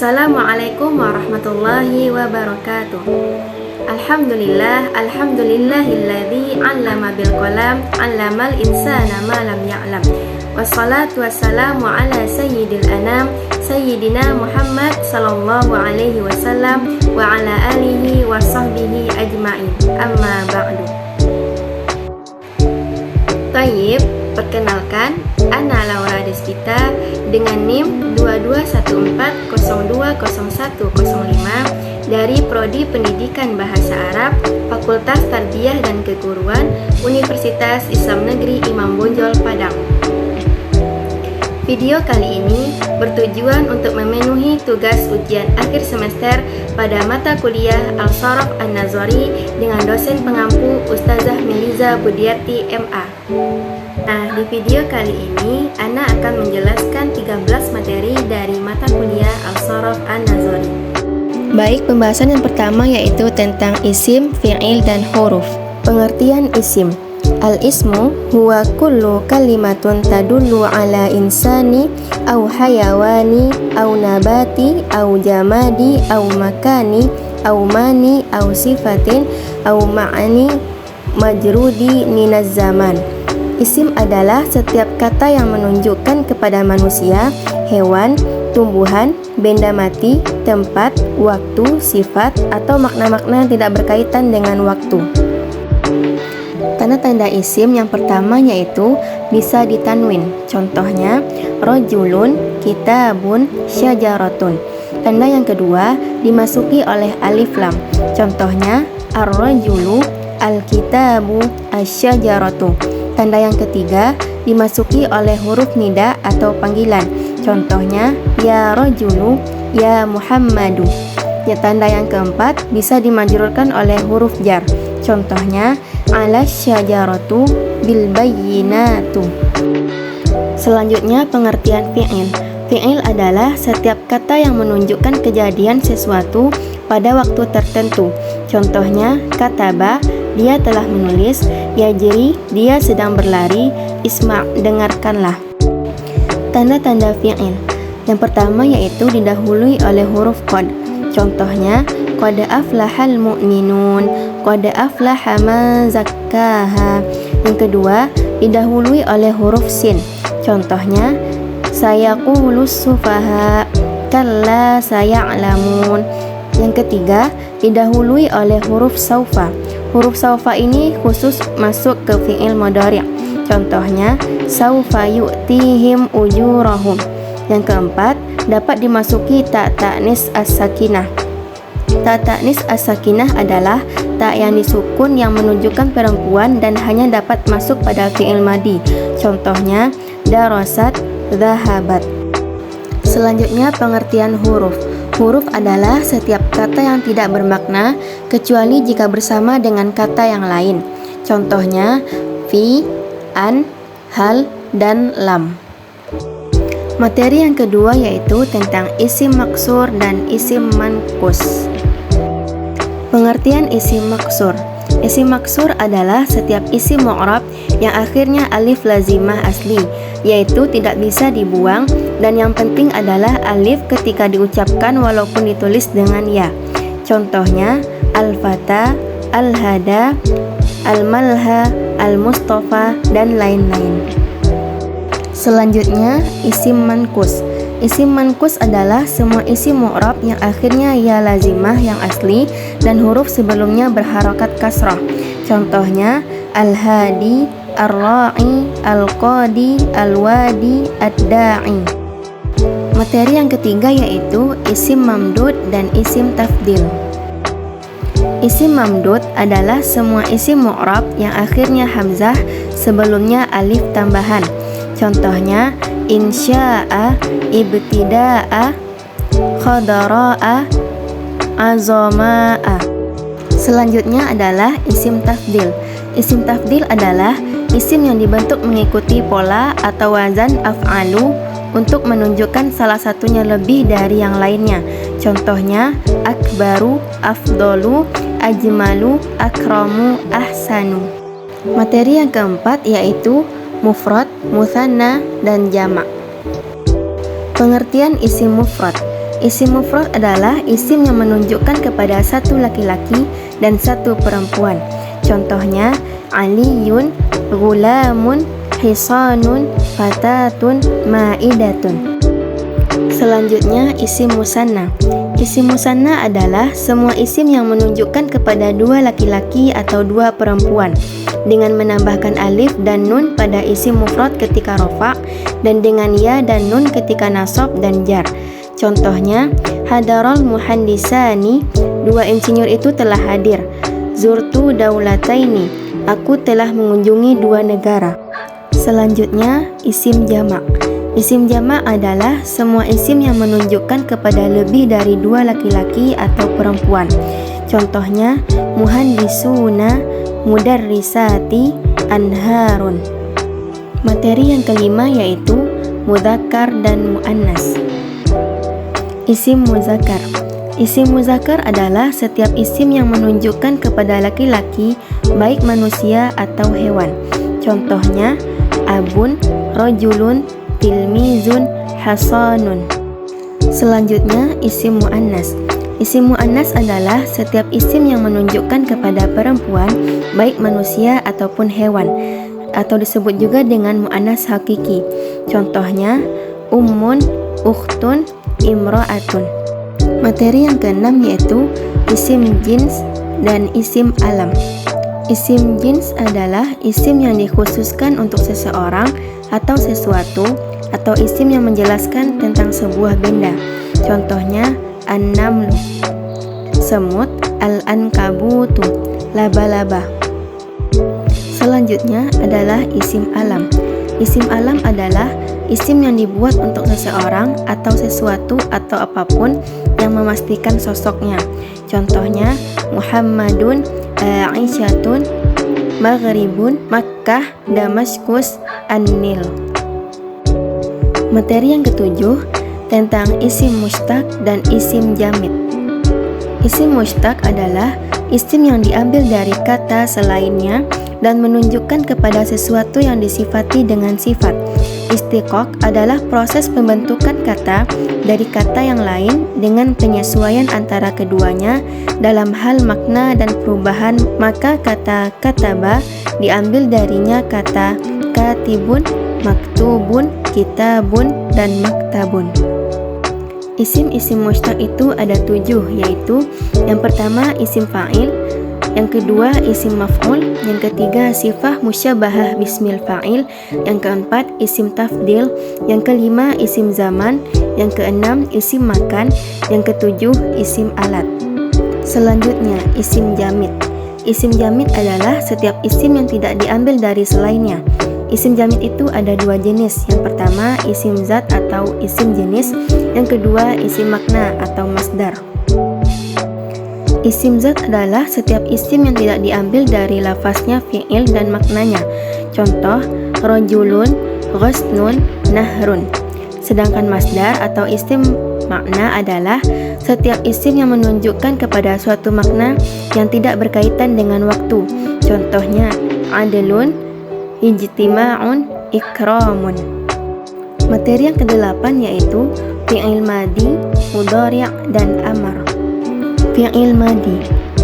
Assalamualaikum warahmatullahi wabarakatuh. Alhamdulillahilladzi 'allama bil qalam 'allamal insana ma lam ya'lam. Wassalatu wassalamu ala sayyidil anam sayyidina Muhammad sallallahu alaihi wasallam wa ala alihi wa sahbihi ajma'in. Amma ba'du. Tayyib, perkenalkan, Ana Laura Despita dengan NIM 2214020105 dari Prodi Pendidikan Bahasa Arab, Fakultas Tarbiyah dan Keguruan, Universitas Islam Negeri Imam Bonjol, Padang. Video kali ini bertujuan untuk memenuhi tugas ujian akhir semester pada mata kuliah Al-Sharaf An-Nazari dengan dosen pengampu Ustazah Meliza Budiarti MA. Nah, di video kali ini Ana akan menjelaskan 13 materi dari mata kuliah Al-Sharaf An-Nazari. Baik, pembahasan yang pertama yaitu tentang isim, fi'il, dan huruf. Pengertian isim. Al-ismu huwa kullu kalimatun tadullu ala insani au hayawani au nabati au jamadi au makani au mani au sifatin au ma'ani majrudi minaz zaman. Isim adalah setiap kata yang menunjukkan kepada manusia, hewan, tumbuhan, benda mati, tempat, waktu, sifat, atau makna-makna yang tidak berkaitan dengan waktu. Tanda-tanda isim yang pertama yaitu bisa ditanwin. Contohnya, rojulun, kitabun, syajaratun. Tanda yang kedua dimasuki oleh alif lam. Contohnya, ar-rojulu, al-kitabu, asyajaratu. Tanda yang ketiga dimasuki oleh huruf nida atau panggilan. Contohnya, ya rojulu, ya Muhammadu. Ya, tanda yang keempat bisa dimajrurkan oleh huruf jar. Contohnya, ala syajaratu bil bayyinatu. Selanjutnya, pengertian fi'il. Fi'il adalah setiap kata yang menunjukkan kejadian sesuatu pada waktu tertentu. Contohnya, kataba, dia telah menulis, yajri, dia sedang berlari, isma', dengarkanlah. Tanda-tanda fi'il. Yang pertama yaitu didahului oleh huruf qad. Contohnya, qad aflahal mu'minun, qad aflaha man zakkaha. Yang kedua, didahului oleh huruf sin. Contohnya, sayaqulus sufaha, kalla saya'lamun. Yang ketiga, didahului oleh huruf saufa. Huruf saufa ini khusus masuk ke fi'il mudhari'. Contohnya, saufa yu'tihim ujurahum. Yang keempat, dapat dimasuki ta ta'nis as-sakinah. Ta ta'nis as-sakinah adalah ta yang disukun yang menunjukkan perempuan dan hanya dapat masuk pada fi'il madi. Contohnya, darasat, dhahabat. Selanjutnya, pengertian huruf. Huruf adalah setiap kata yang tidak bermakna kecuali jika bersama dengan kata yang lain. Contohnya, fi, an, hal, dan lam. Materi yang kedua yaitu tentang isim maksur dan isim manqus. Pengertian isim maksur. Isim maksur adalah setiap isim mu'rab yang akhirnya alif lazimah asli, yaitu tidak bisa dibuang, dan yang penting adalah alif ketika diucapkan walaupun ditulis dengan ya. Contohnya, al-fata, al-hada, al-malha, al-mustafa, dan lain-lain. Selanjutnya, isim manqus. Isim manqus adalah semua isim mu'rab yang akhirnya ya lazimah yang asli dan huruf sebelumnya berharakat kasrah. Contohnya, al-hadi, ar-ra'i, al-qadi, al-wadi, ad-da'i. Materi yang ketiga yaitu isim mamdud dan isim tafdil. Isim mamdud adalah semua isim mu'rab yang akhirnya hamzah sebelumnya alif tambahan. Contohnya, insya'a, ibtida'a, khadara'a, azama'a. Selanjutnya adalah isim tafdil. Isim tafdil adalah isim yang dibentuk mengikuti pola atau wazan af'alu untuk menunjukkan salah satunya lebih dari yang lainnya. Contohnya, akbaru, afdolu, ajmalu, akramu, ahsanu. Materi yang keempat yaitu mufrad, mutsanna, dan jamak. Pengertian isim mufrad. Isim mufrad adalah isim yang menunjukkan kepada satu laki-laki dan satu perempuan. Contohnya, Aliyun, Gulamun, Hisanun, Fatatun, Ma'idatun. Selanjutnya, isim musanna. Isim musanna adalah semua isim yang menunjukkan kepada dua laki-laki atau dua perempuan, dengan menambahkan alif dan nun pada isim mufrad ketika rofa, dan dengan ya dan nun ketika nasab dan jar. Contohnya, hadarul muhandisani, dua insinyur itu telah hadir. Zurtu daulataini, aku telah mengunjungi dua negara. Selanjutnya, isim jamak. Isim jamak adalah semua isim yang menunjukkan kepada lebih dari dua laki-laki atau perempuan. Contohnya, muhandisuna, mudarrisati, anharun. Materi yang kelima yaitu mudzakkar dan muannas. Isim muzakkar. Isim muzakkar adalah setiap isim yang menunjukkan kepada laki-laki, baik manusia atau hewan. Contohnya, abun, rojulun, tilmizun, hasanun. Selanjutnya, isim muannas. Isim muannas adalah setiap isim yang menunjukkan kepada perempuan, baik manusia ataupun hewan, atau disebut juga dengan muannas hakiki. Contohnya, ummun, ukhtun, imra'atun. Materi yang keenam yaitu isim jins dan isim alam. Isim jins adalah isim yang dikhususkan untuk seseorang atau sesuatu, atau isim yang menjelaskan tentang sebuah benda. Contohnya, an-namlu, semut, al-ankabutu, laba-laba. Selanjutnya adalah isim alam. Isim alam adalah isim yang dibuat untuk seseorang atau sesuatu atau apapun yang memastikan sosoknya. Contohnya, Muhammadun, Aisyatun, Maghribun, Makkah, Damaskus, An-Nil. Materi yang ketujuh tentang isim mustaq dan isim jamid. Isim mustaq adalah isim yang diambil dari kata selainnya dan menunjukkan kepada sesuatu yang disifati dengan sifat. Istiqaq adalah proses pembentukan kata dari kata yang lain dengan penyesuaian antara keduanya dalam hal makna dan perubahan, maka kata kataba diambil darinya kata katibun, maktubun, kitabun, dan maktabun. Isim-isim mustaq itu ada 7, yaitu yang pertama isim fa'il, yang kedua isim maf'ul, yang ketiga sifah musyabahah bismil fa'il, yang keempat isim tafdil, yang kelima isim zaman, yang keenam isim makan, yang ketujuh isim alat. Selanjutnya isim jamid. Isim jamid adalah setiap isim yang tidak diambil dari selainnya. Isim jamid itu ada 2 jenis. Yang pertama isim zat atau isim jenis, yang kedua isim makna atau masdar. Isim zat adalah setiap isim yang tidak diambil dari lafaznya fi'il dan maknanya. Contoh, rojulun, ghusnun, nahrun. Sedangkan masdar atau isim makna adalah setiap isim yang menunjukkan kepada suatu makna yang tidak berkaitan dengan waktu. Contohnya, adlun, ijtima'un, ikramun. Materi yang ke-8 yaitu fi'il madi, mudhari' dan amar. Fi'il madi.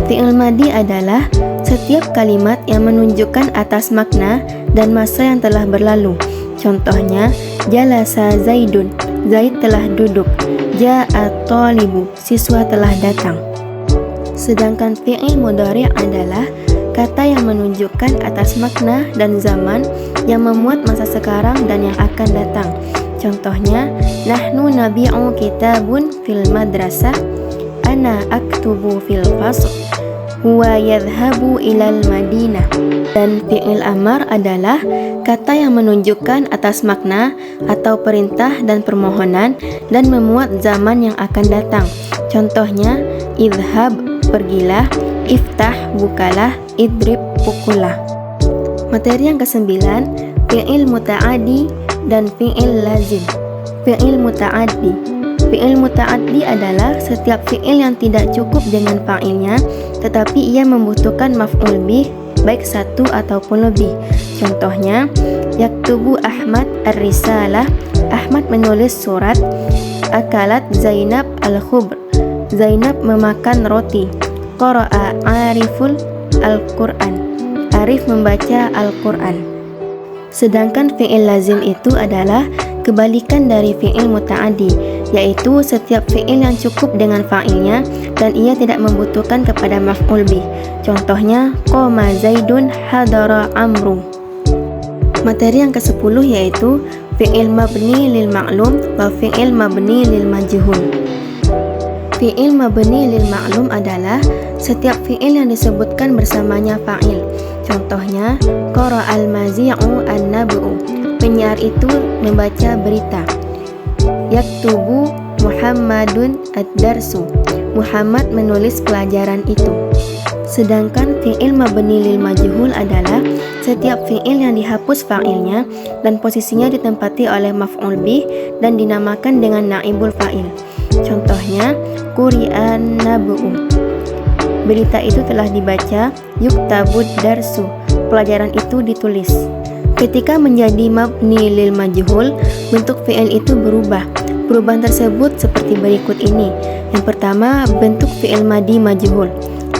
Fi'il madi adalah setiap kalimat yang menunjukkan atas makna dan masa yang telah berlalu. Contohnya, jalasa Zaidun, Zaid telah duduk. Ja'a talibu, siswa telah datang. Sedangkan fi'il mudhari' adalah kata yang menunjukkan atas makna dan zaman yang memuat masa sekarang dan yang akan datang. Contohnya, nahnu nabi'u kitabun fil madrasah, ana aktubu fil fasl, huwa yadhhabu ilal madinah. Dan fi'il amar adalah kata yang menunjukkan atas makna atau perintah dan permohonan dan memuat zaman yang akan datang. Contohnya, idhhab, pergilah, iftah, bukalah, idrib, pukullah. Materi yang ke-9, fi'il muta'addi dan fi'il lazim. Fi'il muta'addi. Fi'il muta'addi adalah setiap fi'il yang tidak cukup dengan fa'ilnya, tetapi ia membutuhkan maf'ul bih, baik satu ataupun lebih. Contohnya, yaktubu Ahmad ar-risalah, Ahmad menulis surat. Akalat Zainab al-khubr. Zainab memakan roti. Qara'a Ariful al-Qur'an. Arif membaca Al-Qur'an. Sedangkan fi'il lazim itu adalah kebalikan dari fi'il muta'addi, yaitu setiap fi'il yang cukup dengan fa'ilnya dan ia tidak membutuhkan kepada maf'ul bih. Contohnya, qoma Zaidun hadara Amru. Materi yang ke-10 yaitu fi'il mabni lil ma'lum wa fi'il mabni lil majhul. Fi'il mabni lil ma'lum adalah setiap fi'il yang disebutkan bersamanya fa'il. Contohnya, qara'al mazi'u an-nab'u. Penyiar itu membaca berita. Yaktubu Muhammadun ad-darsu. Muhammad menulis pelajaran itu. Sedangkan fi'il mabni lil majhul adalah setiap fi'il yang dihapus fa'ilnya dan posisinya ditempati oleh maf'ul bih dan dinamakan dengan naibul fa'il. Contohnya, quri'an nab'u. Berita itu telah dibaca. Yuktabud darsu. Pelajaran itu ditulis. Ketika menjadi mabni lil majhul, bentuk fi'il itu berubah. Perubahan tersebut seperti berikut ini. Yang pertama, bentuk fi'il madi majhul.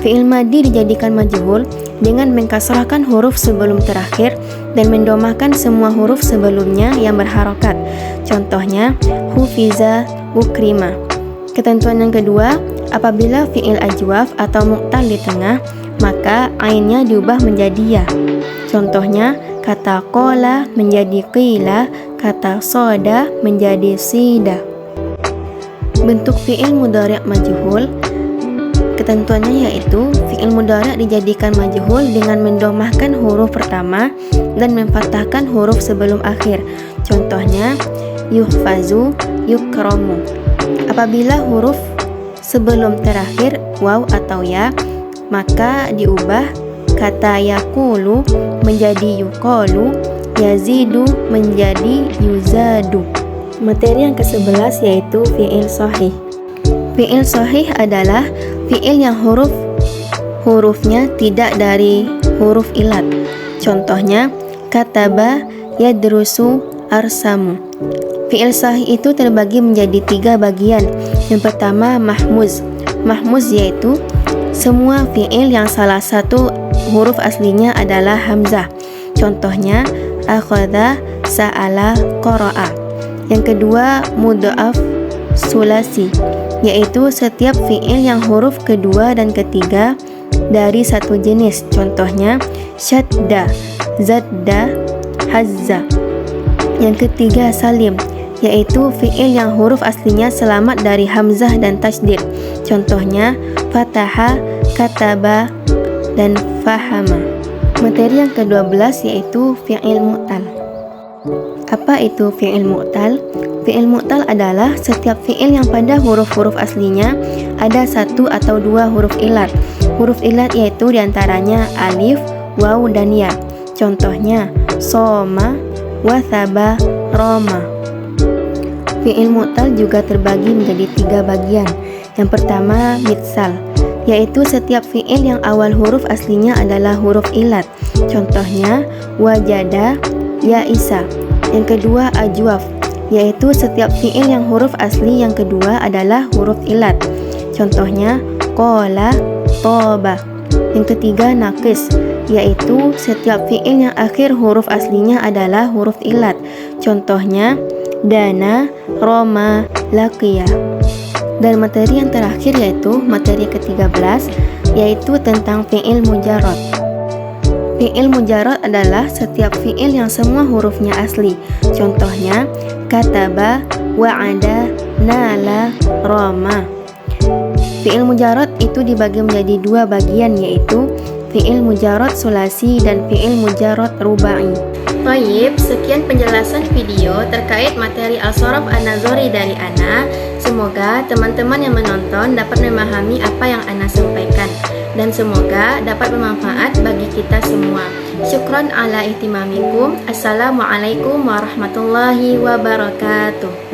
Fi'il madi dijadikan majhul dengan mengkasrahkan huruf sebelum terakhir dan mendomahkan semua huruf sebelumnya yang berharokat. Contohnya, hufiza ukrima. Ketentuan yang kedua, apabila fi'il ajwaf atau mu'tal di tengah, maka ainnya diubah menjadi ya. Contohnya, kata qola menjadi qila, kata soda menjadi sida. Bentuk fi'il mudhari' majhul, ketentuannya yaitu fi'il mudhari' dijadikan majhul dengan mendomahkan huruf pertama dan memfathahkan huruf sebelum akhir. Contohnya, yuhfazu yukramu. Apabila huruf sebelum terakhir waw atau ya, maka diubah kata yaqulu menjadi yuqalu, yazidu menjadi yuzadu. Materi yang ke-11 yaitu fi'il shahih. Fi'il shahih adalah fi'il yang hurufnya tidak dari huruf ilat. Contohnya, kataba yadrusu arsamu. Fi'il shahih itu terbagi menjadi 3 bagian. Yang pertama, mahmuz. Mahmuz yaitu semua fi'il yang salah satu huruf aslinya adalah hamzah. Contohnya, akhadha, sa'ala, qara'a. Yang kedua, mudha'af sulasi, yaitu setiap fi'il yang huruf kedua dan ketiga dari satu jenis. Contohnya, syadda, zadda, hazza. Yang ketiga, salim, yaitu fi'il yang huruf aslinya selamat dari hamzah dan tasydid. Contohnya, fataha, kataba, dan fahama. Materi yang ke-12 yaitu fi'il mu'tal. Apa itu fi'il mu'tal? Fi'il mu'tal adalah setiap fi'il yang pada huruf-huruf aslinya ada 1 atau 2 huruf ilat. Huruf ilat yaitu diantaranya alif, waw, dan ya. Contohnya, soma, wathaba, roma. Fi'il mu'tal juga terbagi menjadi 3 bagian. Yang pertama, mitsal, yaitu setiap fi'il yang awal huruf aslinya adalah huruf ilat. Contohnya, wajada, ya'isa. Yang kedua, ajwaf, yaitu setiap fi'il yang huruf asli yang kedua adalah huruf ilat. Contohnya, qola, toba. Yang ketiga, naqis, yaitu setiap fi'il yang akhir huruf aslinya adalah huruf ilat. Contohnya, dana, roma, laqiya. Dan materi yang terakhir yaitu materi ke-13, yaitu tentang fi'il mujarrad. Fi'il mujarrad adalah setiap fi'il yang semua hurufnya asli. Contohnya, kataba, wa'ada, nala, roma. Fi'il mujarrad itu dibagi menjadi 2 bagian, yaitu fi'il mujarrad sulasi dan fi'il mujarrad rubai. Baik, sekian penjelasan video terkait materi Al-Shorof An-Nazori dari Ana. Semoga teman-teman yang menonton dapat memahami apa yang Ana sampaikan dan semoga dapat bermanfaat bagi kita semua. Syukron ala ihtimamikum. Assalamualaikum warahmatullahi wabarakatuh.